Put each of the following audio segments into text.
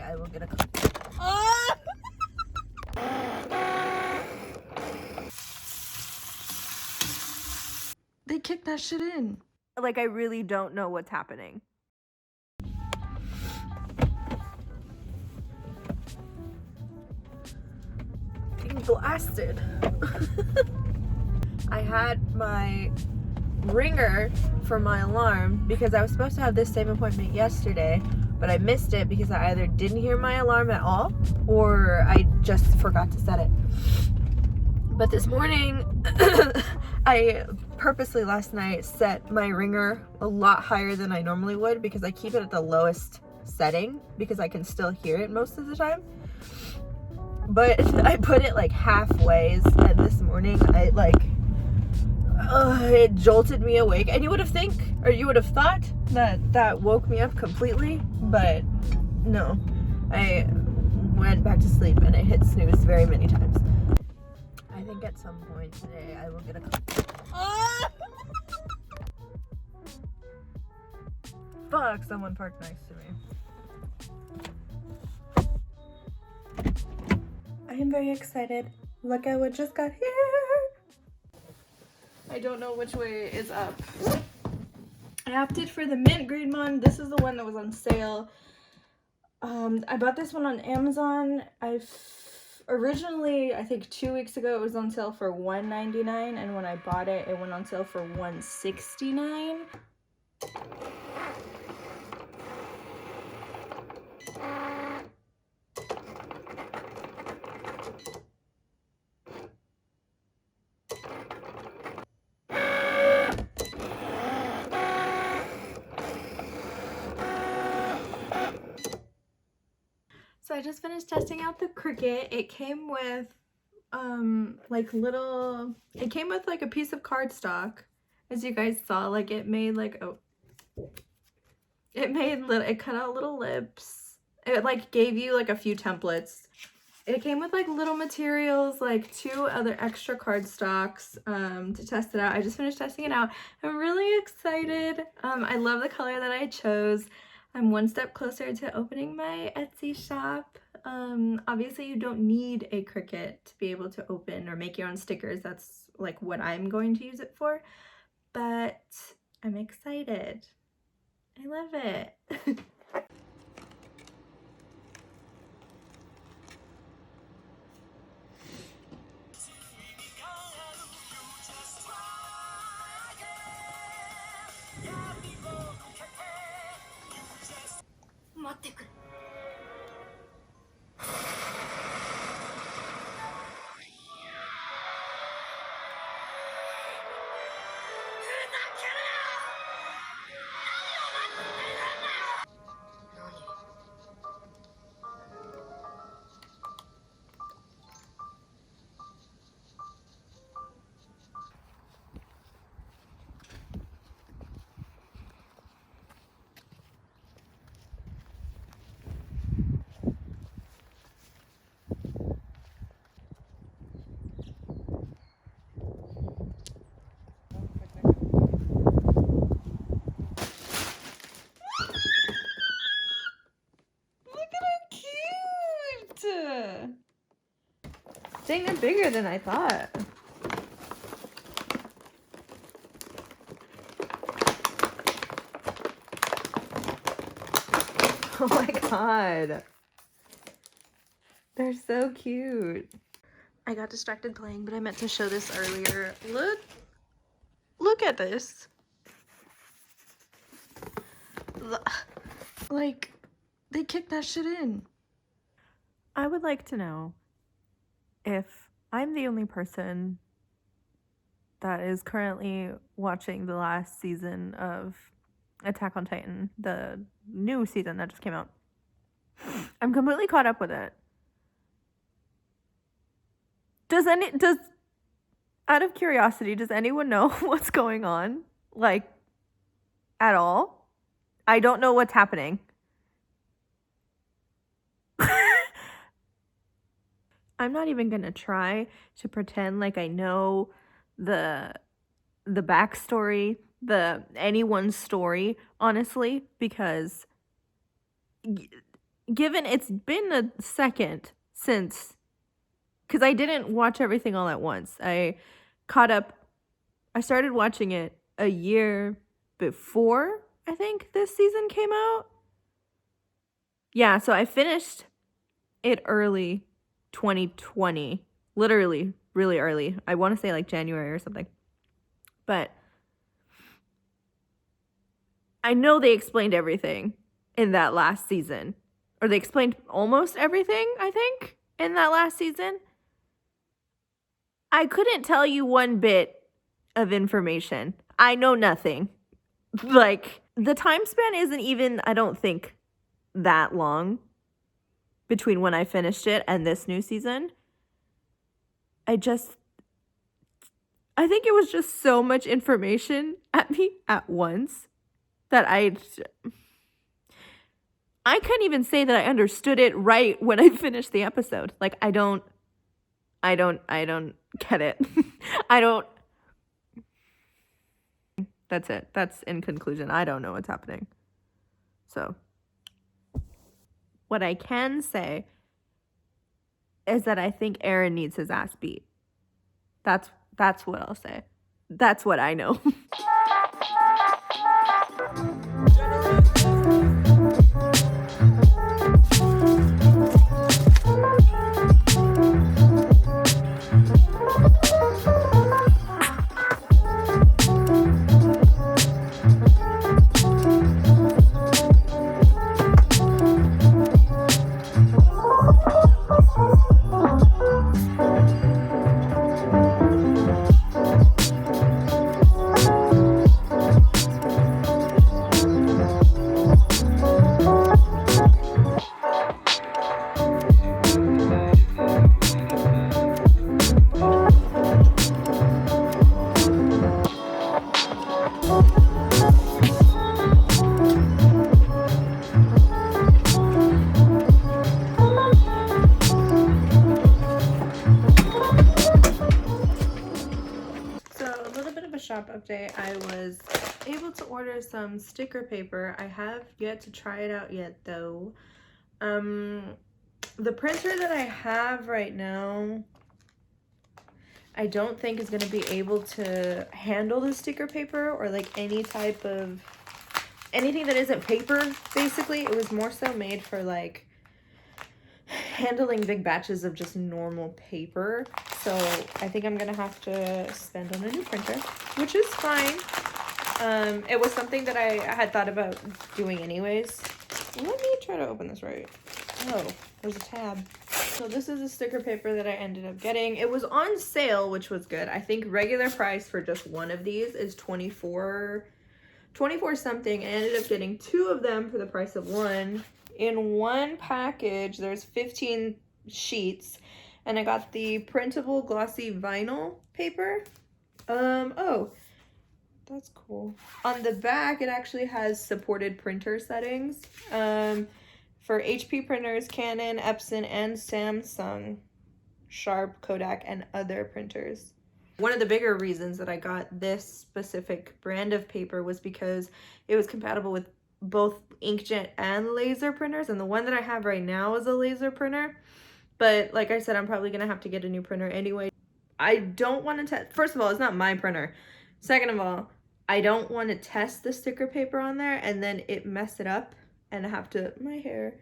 I will get a ah! They kicked that shit in. Like, I really don't know what's happening. Being blasted. I had my ringer for my alarm because I was supposed to have this same appointment yesterday, but I missed it because I either didn't hear my alarm at all or I just forgot to set it. But this morning, I purposely last night set my ringer a lot higher than I normally would because I keep it at the lowest setting because I can still hear it most of the time. But I put it like halfway, and this morning I like it jolted me awake, and you would have thought that that woke me up completely, but no, I went back to sleep and it hit snooze very many times. I think at some point today I will get a ah! Fuck, someone parked next to me. I am very excited. Look at what just got here. I don't know which way is up. I opted for the mint green one. This is the one that was on sale. I bought this one on Amazon. Originally, I think 2 weeks ago, it was on sale for $1.99, and when I bought it, it went on sale for $1.69. So I just finished testing out the Cricut. It came with it came with like a piece of cardstock, as you guys saw. Like it made like it cut out little lips. It like gave you like a few templates. It came with like little materials, like 2 other extra cardstocks to test it out. I just finished testing it out. I'm really excited. I love the color that I chose. I'm one step closer to opening my Etsy shop. Obviously you don't need a Cricut to be able to open or make your own stickers. That's like what I'm going to use it for, but I'm excited. I love it. Dang, they're bigger than I thought. Oh my god. They're so cute. I got distracted playing, but I meant to show this earlier. Look at this. Like, they kicked that shit in. I would like to know if I'm the only person that is currently watching the last season of Attack on Titan, the new season that just came out. I'm completely caught up with it. Out of curiosity, does anyone know what's going on? Like, at all? I don't know what's happening. I'm not even gonna try to pretend like I know the backstory, anyone's story, honestly, because given it's been a second since, because I didn't watch everything all at once. I started watching it a year before I think this season came out. Yeah, so I finished it early 2020, literally really early. I want to say like January or something. But I know they explained everything in that last season. Or they explained almost everything, I think, in that last season. I couldn't tell you one bit of information. I know nothing. Like, the time span isn't even, I don't think, that long between when I finished it and this new season. I think it was just so much information at me at once that I couldn't even say that I understood it right when I finished the episode. Like, I don't get it. That's it. That's in conclusion. I don't know what's happening. So, what I can say is that I think Aaron needs his ass beat. That's what I'll say. That's what I know. Shop update. I was able to order some sticker paper. I have yet to try it out yet though. The printer that I have right now, I don't think is going to be able to handle the sticker paper or like any type of anything that isn't paper. Basically, it was more so made for like handling big batches of just normal paper. So I think I'm gonna have to spend on a new printer, which is fine. It was something that I had thought about doing anyways. Let me try to open this right. Oh, there's a tab. So this is a sticker paper that I ended up getting. It was on sale, which was good. I think regular price for just one of these is $24 something. I ended up getting 2 of them for the price of one. In one package, there's 15 sheets, and I got the printable glossy vinyl paper. Oh, that's cool. On the back, it actually has supported printer settings for HP printers, Canon, Epson, and Samsung, Sharp, Kodak, and other printers. One of the bigger reasons that I got this specific brand of paper was because it was compatible with both inkjet and laser printers, and the one that I have right now is a laser printer. But like I said, I'm probably gonna have to get a new printer anyway. I don't want to first of all, it's not my printer. Second of all, I don't want to test the sticker paper on there and then it mess it up and I have to my hair.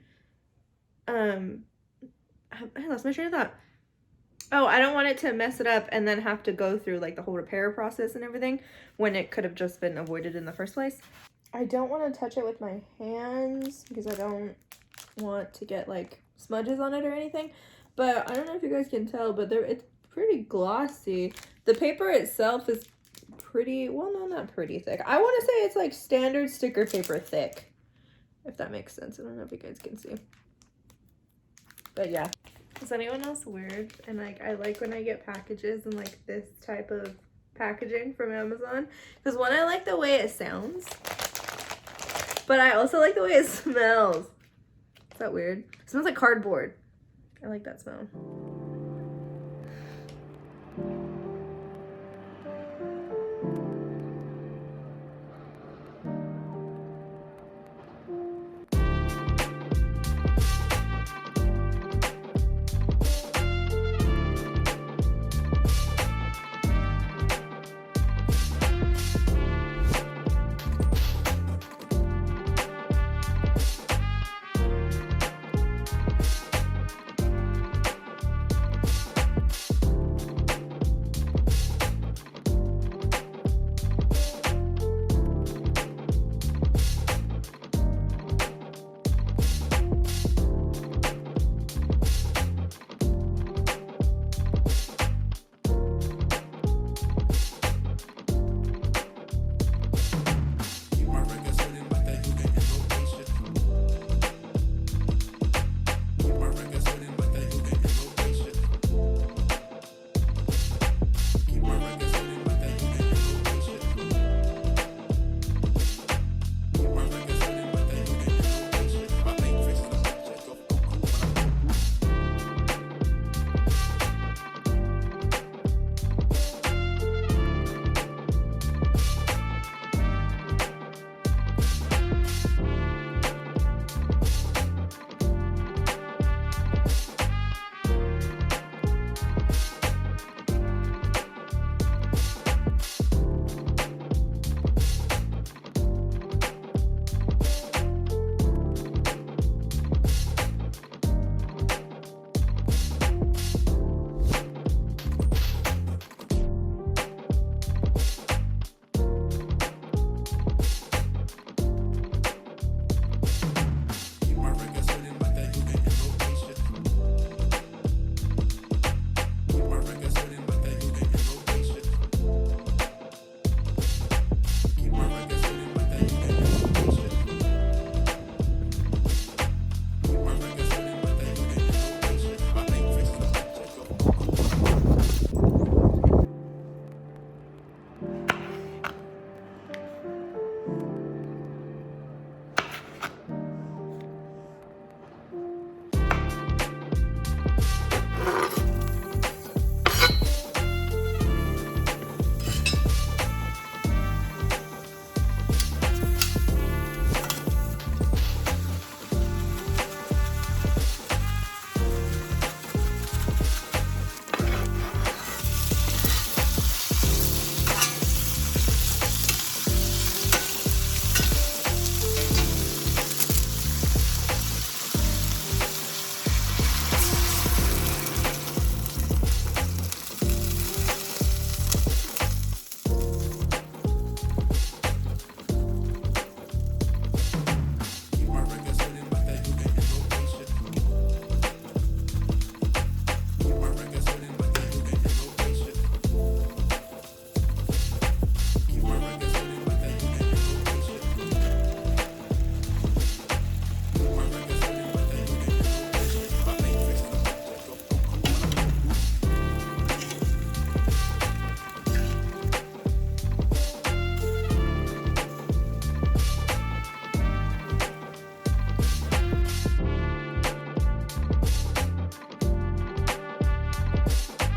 I lost my train of thought. Oh, I don't want it to mess it up and then have to go through like the whole repair process and everything when it could have just been avoided in the first place. I don't want to touch it with my hands because I don't want to get like smudges on it or anything. But I don't know if you guys can tell, but it's pretty glossy. The paper itself is pretty, well, no, not pretty thick. I want to say it's like standard sticker paper thick, if that makes sense. I don't know if you guys can see. But yeah. Is anyone else weird? And like, I like when I get packages and like this type of packaging from Amazon. Because one, I like the way it sounds. But I also like the way it smells. Is that weird? It smells like cardboard. I like that smell.